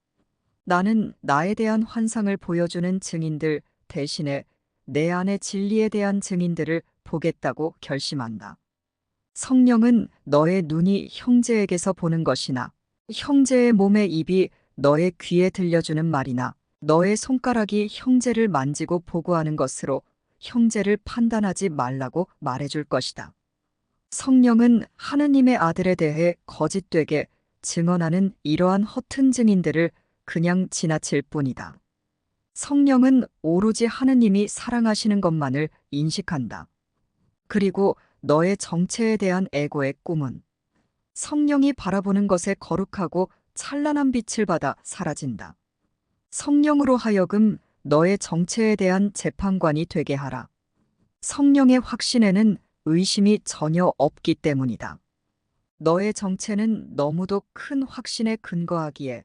나는 나에 대한 환상을 보여주는 증인들 대신에 내 안의 진리에 대한 증인들을 보겠다고 결심한다. 성령은 너의 눈이 형제에게서 보는 것이나 형제의 몸의 입이 너의 귀에 들려주는 말이나 너의 손가락이 형제를 만지고 보고하는 것으로 형제를 판단하지 말라고 말해줄 것이다. 성령은 하느님의 아들에 대해 거짓되게 증언하는 이러한 허튼 증인들을 그냥 지나칠 뿐이다. 성령은 오로지 하느님이 사랑하시는 것만을 인식한다. 그리고 너의 정체에 대한 에고의 꿈은 성령이 바라보는 것에 거룩하고 찬란한 빛을 받아 사라진다. 성령으로 하여금 너의 정체에 대한 재판관이 되게 하라. 성령의 확신에는 의심이 전혀 없기 때문이다. 너의 정체는 너무도 큰 확신에 근거하기에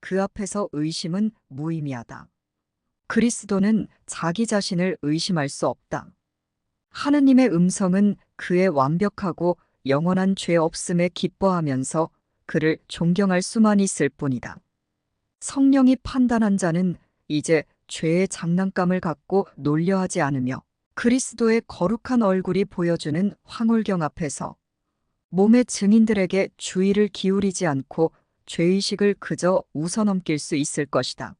그 앞에서 의심은 무의미하다. 그리스도는 자기 자신을 의심할 수 없다. 하느님의 음성은 그의 완벽하고 영원한 죄 없음에 기뻐하면서 그를 존경할 수만 있을 뿐이다. 성령이 판단한 자는 이제 죄의 장난감을 갖고 놀려하지 않으며 그리스도의 거룩한 얼굴이 보여주는 황홀경 앞에서 몸의 증인들에게 주의를 기울이지 않고 죄의식을 그저 웃어넘길 수 있을 것이다.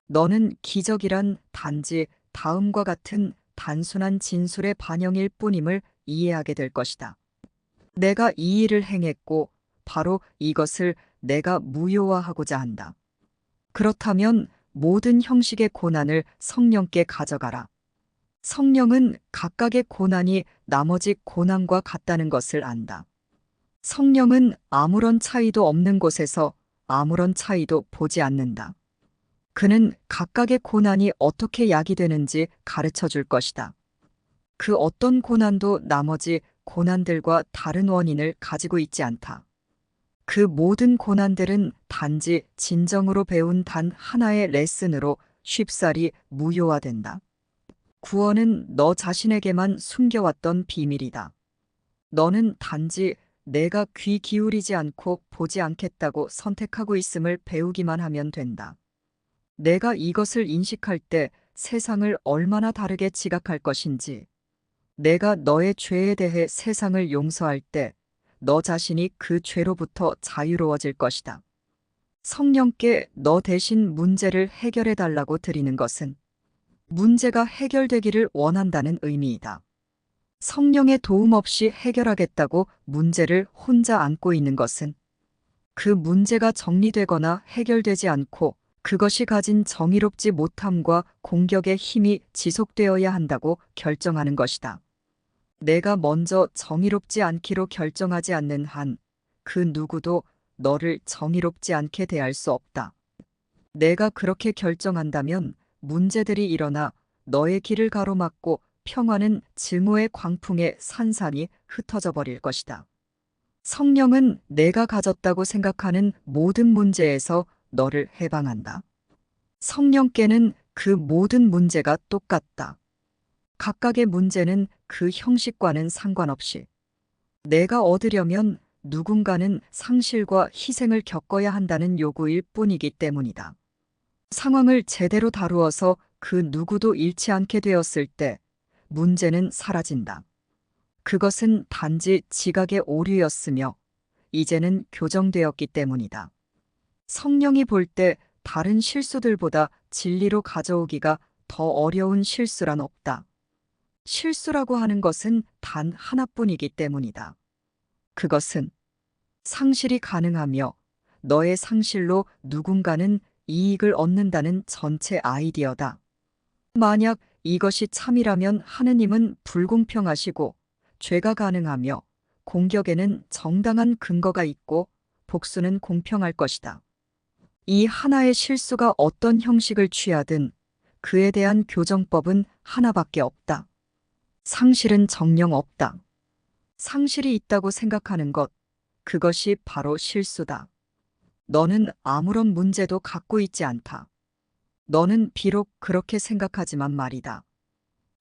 너는 기적이란 단지 다음과 같은 단순한 진술의 반영일 뿐임을 이해하게 될 것이다. 내가 이 일을 행했고 바로 이것을 내가 무효화하고자 한다. 그렇다면 모든 형식의 고난을 성령께 가져가라. 성령은 각각의 고난이 나머지 고난과 같다는 것을 안다. 성령은 아무런 차이도 없는 곳에서 아무런 차이도 보지 않는다. 그는 각각의 고난이 어떻게 야기되는지 가르쳐 줄 것이다. 그 어떤 고난도 나머지 고난들과 다른 원인을 가지고 있지 않다. 그 모든 고난들은 단지 진정으로 배운 단 하나의 레슨으로 쉽사리 무효화된다. 구원은 너 자신에게만 숨겨왔던 비밀이다. 너는 단지 내가 귀 기울이지 않고 보지 않겠다고 선택하고 있음을 배우기만 하면 된다. 내가 이것을 인식할 때 세상을 얼마나 다르게 지각할 것인지, 내가 너의 죄에 대해 세상을 용서할 때 너 자신이 그 죄로부터 자유로워질 것이다. 성령께 너 대신 문제를 해결해 달라고 드리는 것은 문제가 해결되기를 원한다는 의미이다. 성령의 도움 없이 해결하겠다고 문제를 혼자 안고 있는 것은 그 문제가 정리되거나 해결되지 않고 그것이 가진 정의롭지 못함과 공격의 힘이 지속되어야 한다고 결정하는 것이다. 내가 먼저 정의롭지 않기로 결정하지 않는 한 그 누구도 너를 정의롭지 않게 대할 수 없다. 내가 그렇게 결정한다면 문제들이 일어나 너의 길을 가로막고 평화는 증오의 광풍에 산산이 흩어져 버릴 것이다. 성령은 내가 가졌다고 생각하는 모든 문제에서 너를 해방한다. 성령께는 그 모든 문제가 똑같다. 각각의 문제는 그 형식과는 상관없이 내가 얻으려면 누군가는 상실과 희생을 겪어야 한다는 요구일 뿐이기 때문이다. 상황을 제대로 다루어서 그 누구도 잃지 않게 되었을 때 문제는 사라진다. 그것은 단지 지각의 오류였으며 이제는 교정되었기 때문이다. 성령이 볼 때 다른 실수들보다 진리로 가져오기가 더 어려운 실수란 없다. 실수라고 하는 것은 단 하나뿐이기 때문이다. 그것은 상실이 가능하며 너의 상실로 누군가는 이익을 얻는다는 전체 아이디어다. 만약 이것이 참이라면 하느님은 불공평하시고 죄가 가능하며 공격에는 정당한 근거가 있고 복수는 공평할 것이다. 이 하나의 실수가 어떤 형식을 취하든 그에 대한 교정법은 하나밖에 없다. 상실은 정령 없다. 상실이 있다고 생각하는 것, 그것이 바로 실수다. 너는 아무런 문제도 갖고 있지 않다. 너는 비록 그렇게 생각하지만 말이다.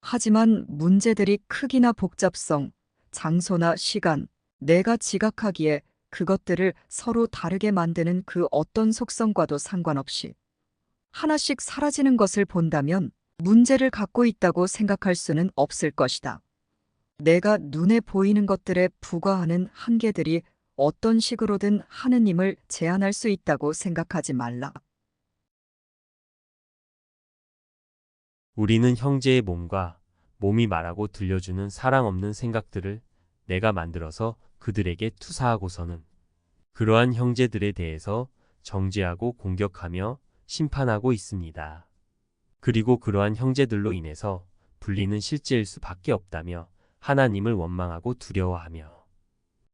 하지만 문제들이 크기나 복잡성, 장소나 시간, 내가 지각하기에 그것들을 서로 다르게 만드는 그 어떤 속성과도 상관없이 하나씩 사라지는 것을 본다면 문제를 갖고 있다고 생각할 수는 없을 것이다. 내가 눈에 보이는 것들에 부과하는 한계들이 어떤 식으로든 하느님을 제한할 수 있다고 생각하지 말라. 우리는 형제의 몸과 몸이 말하고 들려주는 사랑 없는 생각들을 내가 만들어서 그들에게 투사하고서는 그러한 형제들에 대해서 정죄하고 공격하며 심판하고 있습니다. 그리고 그러한 형제들로 인해서 분리는 실제일 수밖에 없다며 하나님을 원망하고 두려워하며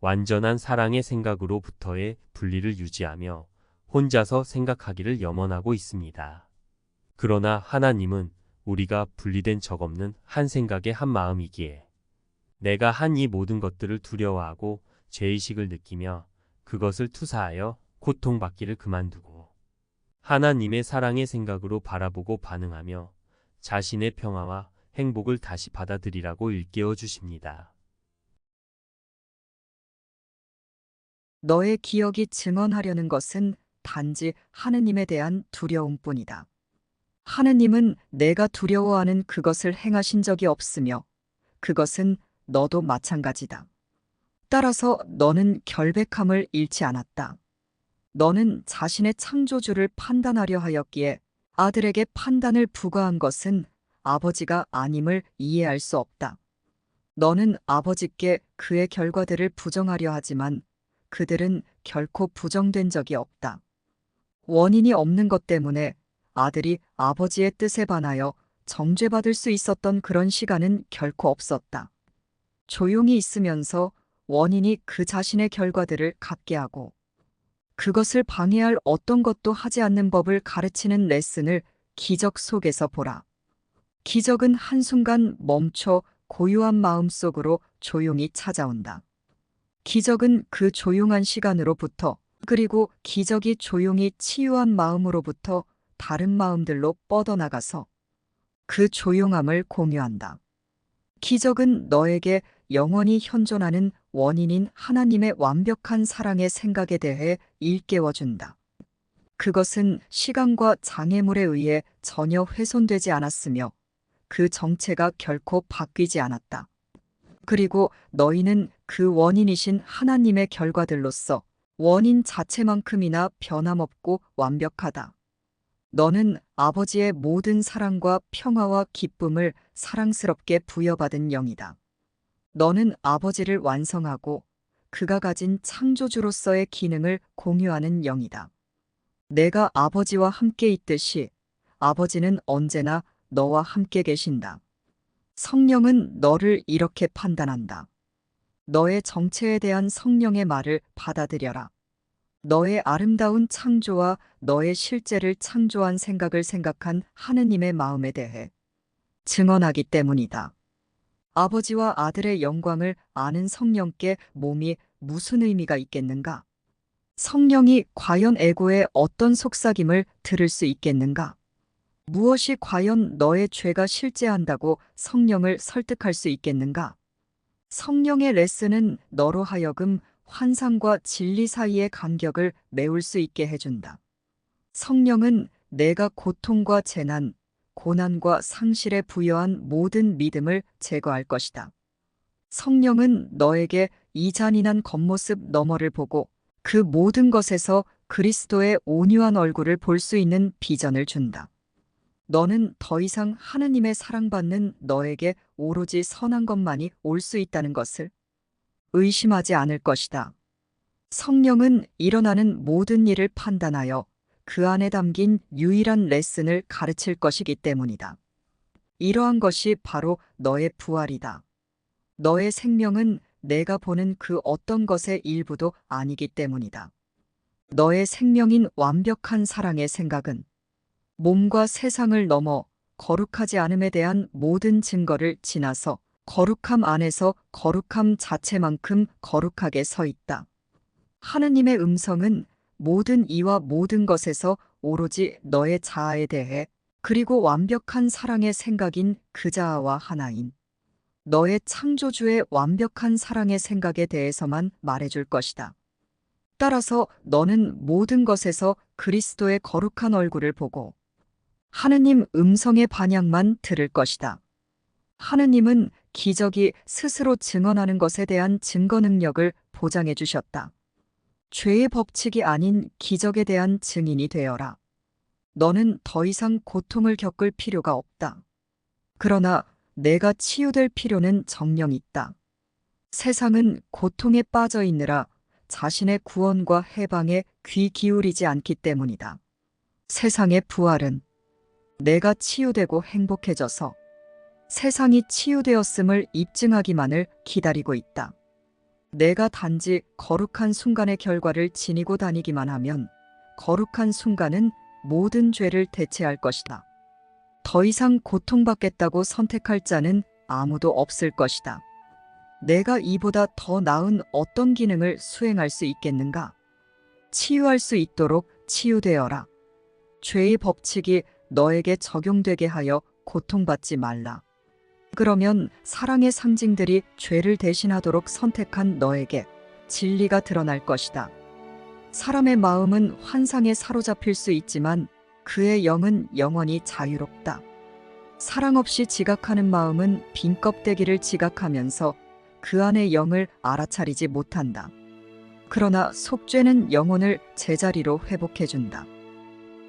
완전한 사랑의 생각으로부터의 분리를 유지하며 혼자서 생각하기를 염원하고 있습니다. 그러나 하나님은 우리가 분리된 적 없는 한 생각의 한 마음이기에 내가 한 이 모든 것들을 두려워하고 죄의식을 느끼며 그것을 투사하여 고통받기를 그만두고 하나님의 사랑의 생각으로 바라보고 반응하며 자신의 평화와 행복을 다시 받아들이라고 일깨워 주십니다. 너의 기억이 증언하려는 것은 단지 하느님에 대한 두려움뿐이다. 하느님은 내가 두려워하는 그것을 행하신 적이 없으며 그것은 너도 마찬가지다. 따라서 너는 결백함을 잃지 않았다. 너는 자신의 창조주를 판단하려 하였기에 아들에게 판단을 부과한 것은 아버지가 아님을 이해할 수 없다. 너는 아버지께 그의 결과들을 부정하려 하지만 그들은 결코 부정된 적이 없다. 원인이 없는 것 때문에 아들이 아버지의 뜻에 반하여 정죄받을 수 있었던 그런 시간은 결코 없었다. 조용히 있으면서 원인이 그 자신의 결과들을 갖게 하고 그것을 방해할 어떤 것도 하지 않는 법을 가르치는 레슨을 기적 속에서 보라. 기적은 한순간 멈춰 고요한 마음 속으로 조용히 찾아온다. 기적은 그 조용한 시간으로부터 그리고 기적이 조용히 치유한 마음으로부터 다른 마음들로 뻗어나가서 그 조용함을 공유한다. 기적은 너에게 영원히 현존하는 원인인 하나님의 완벽한 사랑의 생각에 대해 일깨워준다. 그것은 시간과 장애물에 의해 전혀 훼손되지 않았으며 그 정체가 결코 바뀌지 않았다. 그리고 너희는 그 원인이신 하나님의 결과들로서 원인 자체만큼이나 변함없고 완벽하다. 너는 아버지의 모든 사랑과 평화와 기쁨을 사랑스럽게 부여받은 영이다. 너는 아버지를 완성하고 그가 가진 창조주로서의 기능을 공유하는 영이다. 내가 아버지와 함께 있듯이 아버지는 언제나 너와 함께 계신다. 성령은 너를 이렇게 판단한다. 너의 정체에 대한 성령의 말을 받아들여라. 너의 아름다운 창조와 너의 실제를 창조한 생각을 생각한 하느님의 마음에 대해 증언하기 때문이다. 아버지와 아들의 영광을 아는 성령께 몸이 무슨 의미가 있겠는가? 성령이 과연 에고의 어떤 속삭임을 들을 수 있겠는가? 무엇이 과연 너의 죄가 실제한다고 성령을 설득할 수 있겠는가? 성령의 레슨은 너로 하여금 환상과 진리 사이의 간격을 메울 수 있게 해준다. 성령은 내가 고통과 재난, 고난과 상실에 부여한 모든 믿음을 제거할 것이다. 성령은 너에게 이 잔인한 겉모습 너머를 보고 그 모든 것에서 그리스도의 온유한 얼굴을 볼 수 있는 비전을 준다. 너는 더 이상 하느님의 사랑받는 너에게 오로지 선한 것만이 올 수 있다는 것을 의심하지 않을 것이다. 성령은 일어나는 모든 일을 판단하여 그 안에 담긴 유일한 레슨을 가르칠 것이기 때문이다. 이러한 것이 바로 너의 부활이다. 너의 생명은 내가 보는 그 어떤 것의 일부도 아니기 때문이다. 너의 생명인 완벽한 사랑의 생각은 몸과 세상을 넘어 거룩하지 않음에 대한 모든 증거를 지나서 거룩함 안에서 거룩함 자체만큼 거룩하게 서 있다. 하느님의 음성은 모든 이와 모든 것에서 오로지 너의 자아에 대해 그리고 완벽한 사랑의 생각인 그 자아와 하나인 너의 창조주의 완벽한 사랑의 생각에 대해서만 말해줄 것이다. 따라서 너는 모든 것에서 그리스도의 거룩한 얼굴을 보고 하느님 음성의 반향만 들을 것이다. 하느님은 기적이 스스로 증언하는 것에 대한 증거 능력을 보장해 주셨다. 죄의 법칙이 아닌 기적에 대한 증인이 되어라. 너는 더 이상 고통을 겪을 필요가 없다. 그러나 내가 치유될 필요는 정녕 있다. 세상은 고통에 빠져 있느라 자신의 구원과 해방에 귀 기울이지 않기 때문이다. 세상의 부활은 내가 치유되고 행복해져서 세상이 치유되었음을 입증하기만을 기다리고 있다. 내가 단지 거룩한 순간의 결과를 지니고 다니기만 하면 거룩한 순간은 모든 죄를 대체할 것이다. 더 이상 고통받겠다고 선택할 자는 아무도 없을 것이다. 내가 이보다 더 나은 어떤 기능을 수행할 수 있겠는가? 치유할 수 있도록 치유되어라. 죄의 법칙이 너에게 적용되게 하여 고통받지 말라. 그러면 사랑의 상징들이 죄를 대신하도록 선택한 너에게 진리가 드러날 것이다. 사람의 마음은 환상에 사로잡힐 수 있지만 그의 영은 영원히 자유롭다. 사랑 없이 지각하는 마음은 빈 껍데기를 지각하면서 그 안의 영을 알아차리지 못한다. 그러나 속죄는 영혼을 제자리로 회복해준다.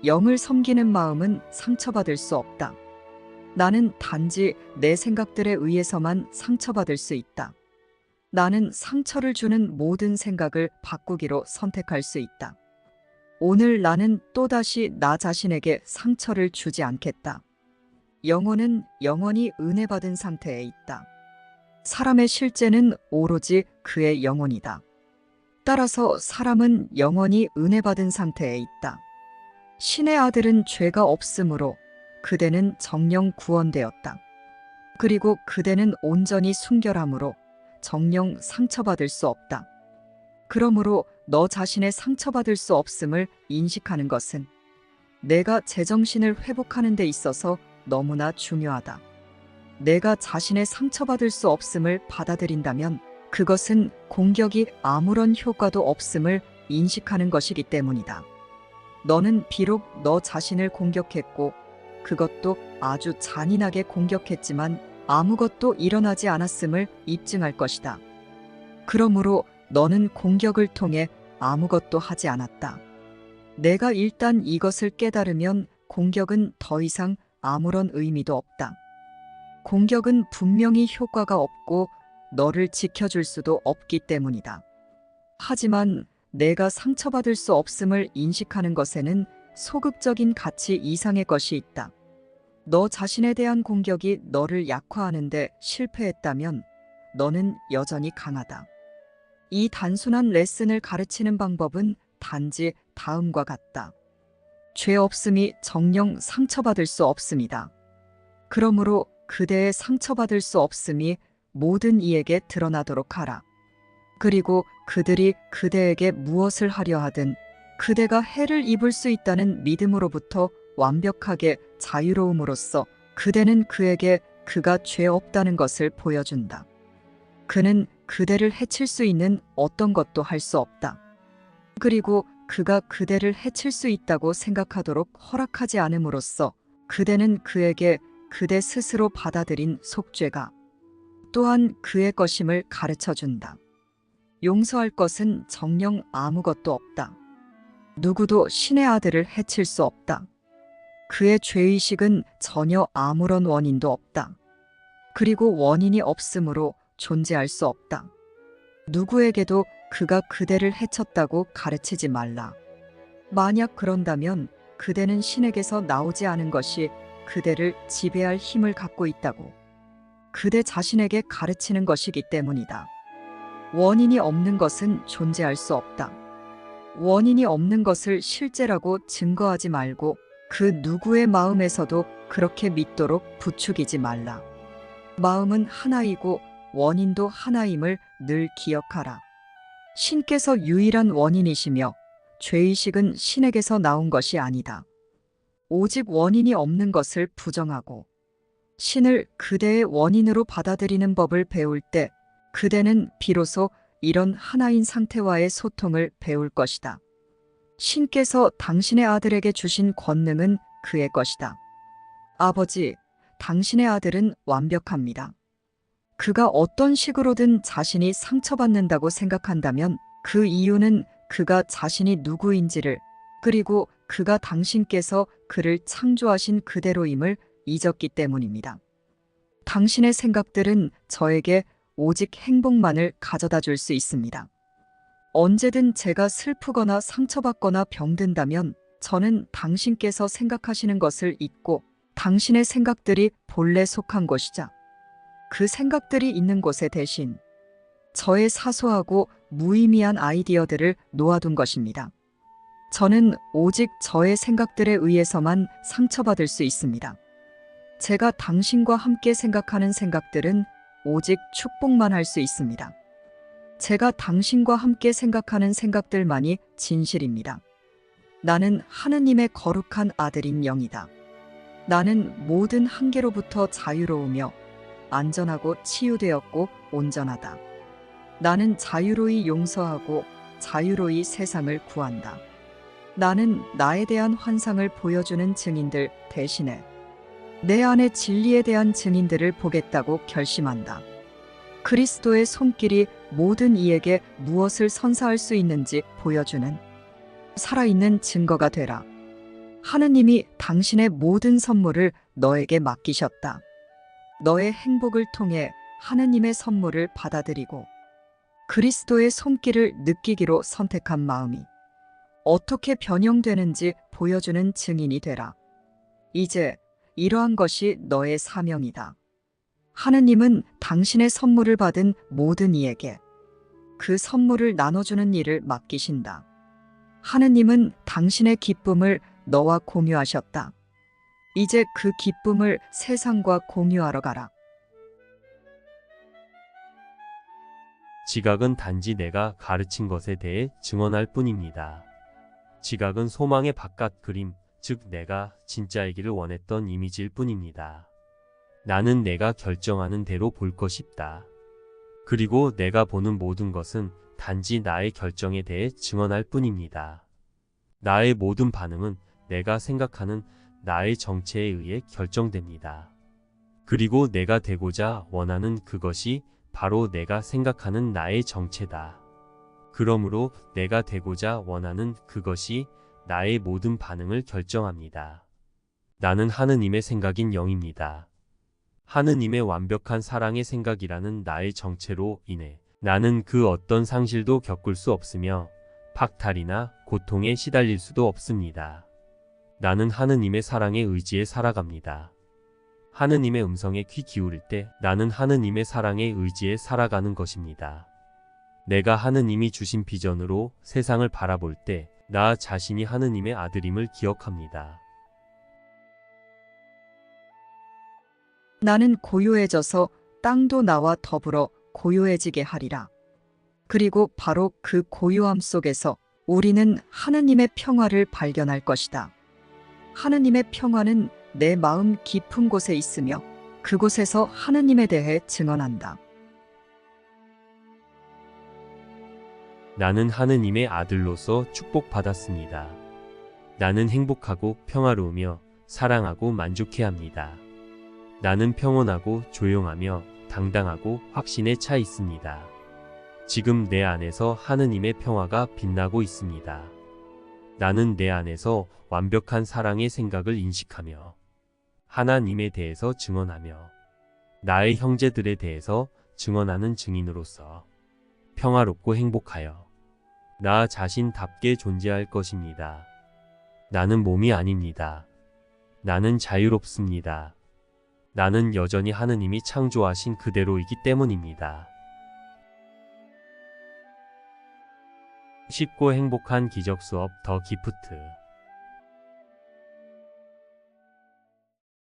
영을 섬기는 마음은 상처받을 수 없다. 나는 단지 내 생각들에 의해서만 상처받을 수 있다. 나는 상처를 주는 모든 생각을 바꾸기로 선택할 수 있다. 오늘 나는 또다시 나 자신에게 상처를 주지 않겠다. 영혼은 영원히 은혜 받은 상태에 있다. 사람의 실제는 오로지 그의 영혼이다. 따라서 사람은 영원히 은혜 받은 상태에 있다. 신의 아들은 죄가 없으므로 그대는 정령 구원되었다. 그리고 그대는 온전히 순결함으로 정령 상처받을 수 없다. 그러므로 너 자신의 상처받을 수 없음을 인식하는 것은 내가 제정신을 회복하는 데 있어서 너무나 중요하다. 내가 자신의 상처받을 수 없음을 받아들인다면 그것은 공격이 아무런 효과도 없음을 인식하는 것이기 때문이다. 너는 비록 너 자신을 공격했고 그것도 아주 잔인하게 공격했지만 아무것도 일어나지 않았음을 입증할 것이다. 그러므로 너는 공격을 통해 아무것도 하지 않았다. 내가 일단 이것을 깨달으면 공격은 더 이상 아무런 의미도 없다. 공격은 분명히 효과가 없고 너를 지켜줄 수도 없기 때문이다. 하지만 내가 상처받을 수 없음을 인식하는 것에는 소극적인 가치 이상의 것이 있다. 너 자신에 대한 공격이 너를 약화하는데 실패했다면 너는 여전히 강하다. 이 단순한 레슨을 가르치는 방법은 단지 다음과 같다. 죄 없음이 정령 상처받을 수 없습니다. 그러므로 그대의 상처받을 수 없음이 모든 이에게 드러나도록 하라. 그리고 그들이 그대에게 무엇을 하려 하든 그대가 해를 입을 수 있다는 믿음으로부터 완벽하게 자유로움으로써 그대는 그에게 그가 죄 없다는 것을 보여준다. 그는 그대를 해칠 수 있는 어떤 것도 할 수 없다. 그리고 그가 그대를 해칠 수 있다고 생각하도록 허락하지 않음으로써 그대는 그에게 그대 스스로 받아들인 속죄가 또한 그의 것임을 가르쳐준다. 용서할 것은 정녕 아무것도 없다. 누구도 신의 아들을 해칠 수 없다. 그의 죄의식은 전혀 아무런 원인도 없다. 그리고 원인이 없으므로 존재할 수 없다. 누구에게도 그가 그대를 해쳤다고 가르치지 말라. 만약 그런다면 그대는 신에게서 나오지 않은 것이 그대를 지배할 힘을 갖고 있다고 그대 자신에게 가르치는 것이기 때문이다. 원인이 없는 것은 존재할 수 없다. 원인이 없는 것을 실제라고 증거하지 말고 그 누구의 마음에서도 그렇게 믿도록 부추기지 말라. 마음은 하나이고 원인도 하나임을 늘 기억하라. 신께서 유일한 원인이시며 죄의식은 신에게서 나온 것이 아니다. 오직 원인이 없는 것을 부정하고 신을 그대의 원인으로 받아들이는 법을 배울 때 그대는 비로소 이런 하나인 상태와의 소통을 배울 것이다. 신께서 당신의 아들에게 주신 권능은 그의 것이다. 아버지, 당신의 아들은 완벽합니다. 그가 어떤 식으로든 자신이 상처받는다고 생각한다면 그 이유는 그가 자신이 누구인지를 그리고 그가 당신께서 그를 창조하신 그대로임을 잊었기 때문입니다. 당신의 생각들은 저에게 오직 행복만을 가져다 줄 수 있습니다. 언제든 제가 슬프거나 상처받거나 병든다면 저는 당신께서 생각하시는 것을 잊고 당신의 생각들이 본래 속한 곳이자 그 생각들이 있는 곳에 대신 저의 사소하고 무의미한 아이디어들을 놓아둔 것입니다. 저는 오직 저의 생각들에 의해서만 상처받을 수 있습니다. 제가 당신과 함께 생각하는 생각들은 오직 축복만 할 수 있습니다. 제가 당신과 함께 생각하는 생각들만이 진실입니다. 나는 하느님의 거룩한 아들인 영이다. 나는 모든 한계로부터 자유로우며 안전하고 치유되었고 온전하다. 나는 자유로이 용서하고 자유로이 세상을 구한다. 나는 나에 대한 환상을 보여주는 증인들 대신에 내 안의 진리에 대한 증인들을 보겠다고 결심한다. 그리스도의 손길이 모든 이에게 무엇을 선사할 수 있는지 보여주는 살아있는 증거가 되라. 하느님이 당신의 모든 선물을 너에게 맡기셨다. 너의 행복을 통해 하느님의 선물을 받아들이고 그리스도의 손길을 느끼기로 선택한 마음이 어떻게 변형되는지 보여주는 증인이 되라. 이제 이러한 것이 너의 사명이다. 하느님은 당신의 선물을 받은 모든 이에게 그 선물을 나눠주는 일을 맡기신다. 하느님은 당신의 기쁨을 너와 공유하셨다. 이제 그 기쁨을 세상과 공유하러 가라. 지각은 단지 내가 가르친 것에 대해 증언할 뿐입니다. 지각은 소망의 바깥 그림, 즉 내가 진짜이기를 원했던 이미지일 뿐입니다. 나는 내가 결정하는 대로 볼 것이다. 그리고 내가 보는 모든 것은 단지 나의 결정에 대해 증언할 뿐입니다. 나의 모든 반응은 내가 생각하는 나의 정체에 의해 결정됩니다. 그리고 내가 되고자 원하는 그것이 바로 내가 생각하는 나의 정체다. 그러므로 내가 되고자 원하는 그것이 나의 모든 반응을 결정합니다. 나는 하느님의 생각인 영입니다. 하느님의 완벽한 사랑의 생각이라는 나의 정체로 인해 나는 그 어떤 상실도 겪을 수 없으며 박탈이나 고통에 시달릴 수도 없습니다. 나는 하느님의 사랑의 의지에 살아갑니다. 하느님의 음성에 귀 기울일 때 나는 하느님의 사랑의 의지에 살아가는 것입니다. 내가 하느님이 주신 비전으로 세상을 바라볼 때 나 자신이 하느님의 아들임을 기억합니다. 나는 고요해져서 땅도 나와 더불어 고요해지게 하리라. 그리고 바로 그 고요함 속에서 우리는 하느님의 평화를 발견할 것이다. 하느님의 평화는 내 마음 깊은 곳에 있으며 그곳에서 하느님에 대해 증언한다. 나는 하느님의 아들로서 축복받았습니다. 나는 행복하고 평화로우며 사랑하고 만족해야 합니다. 나는 평온하고 조용하며 당당하고 확신에 차 있습니다. 지금 내 안에서 하느님의 평화가 빛나고 있습니다. 나는 내 안에서 완벽한 사랑의 생각을 인식하며 하나님에 대해서 증언하며 나의 형제들에 대해서 증언하는 증인으로서 평화롭고 행복하여 나 자신답게 존재할 것입니다. 나는 몸이 아닙니다. 나는 자유롭습니다. 나는 여전히 하느님이 창조하신 그대로이기 때문입니다. 쉽고 행복한 기적 수업 더 기프트